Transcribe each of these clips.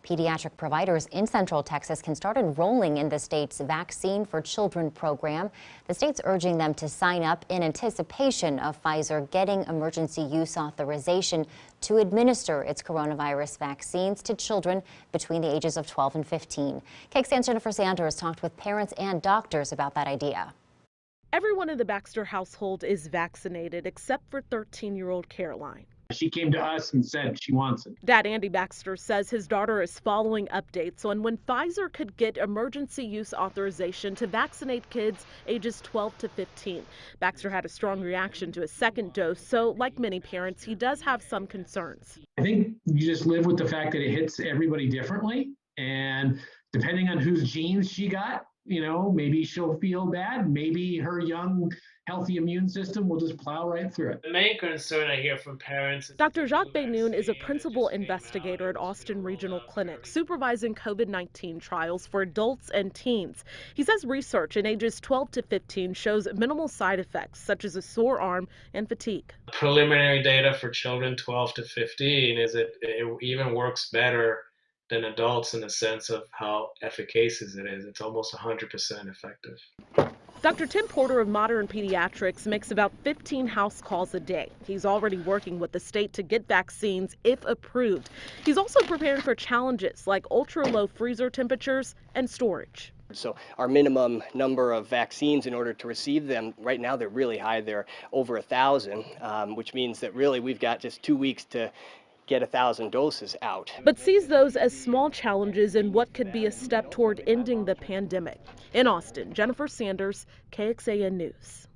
Pediatric providers in Central Texas can start enrolling in the state's Vaccine for Children program. The state's urging them to sign up in anticipation of Pfizer getting emergency use authorization to administer its coronavirus vaccines to children between the ages of 12 and 15. KXAN's Jennifer Sanders talked with parents and doctors about that idea. Everyone in the Baxter household is vaccinated except for 13-year-old Caroline. She came to us and said she wants it. Dad Andy Baxter says his daughter is following updates on when Pfizer could get emergency use authorization to vaccinate kids ages 12 to 15. Baxter had a strong reaction to his second dose, so like many parents, he does have some concerns. I think you just live with the fact that it hits everybody differently, and depending on whose genes she got, maybe she'll feel bad. Maybe her young, healthy immune system will just plow right through it. The main concern I hear from parents is Dr. Jacques Beynoun is a principal investigator at Austin Regional Clinic, supervising COVID-19 trials for adults and teens. He says research in ages 12 to 15 shows minimal side effects, such as a sore arm and fatigue. Preliminary data for children 12 to 15 is it even works better than adults in the sense of how efficacious it is. It's almost 100% effective. Dr. Tim Porter of Modern Pediatrics makes about 15 house calls a day. He's already working with the state to get vaccines if approved. He's also preparing for challenges like ultra-low freezer temperatures and storage. So our minimum number of vaccines in order to receive them, right now they're really high. They're over 1,000, which means that really we've got just 2 weeks to get 1,000 doses out. But sees those as small challenges in what could be a step toward ending the pandemic. In Austin, Jennifer Sanders, KXAN News.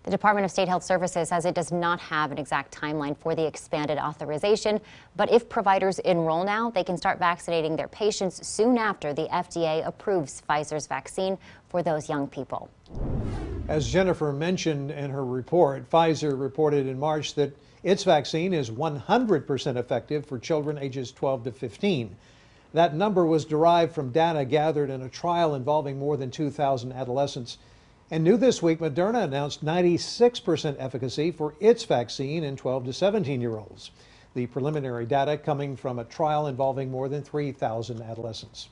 The Department of State Health Services says it does not have an exact timeline for the expanded authorization, but if providers enroll now, they can start vaccinating their patients soon after the FDA approves Pfizer's vaccine for those young people. As Jennifer mentioned in her report, Pfizer reported in March that its vaccine is 100% effective for children ages 12 to 15. That number was derived from data gathered in a trial involving more than 2,000 adolescents. And new this week, Moderna announced 96% efficacy for its vaccine in 12 to 17-year-olds. The preliminary data coming from a trial involving more than 3,000 adolescents.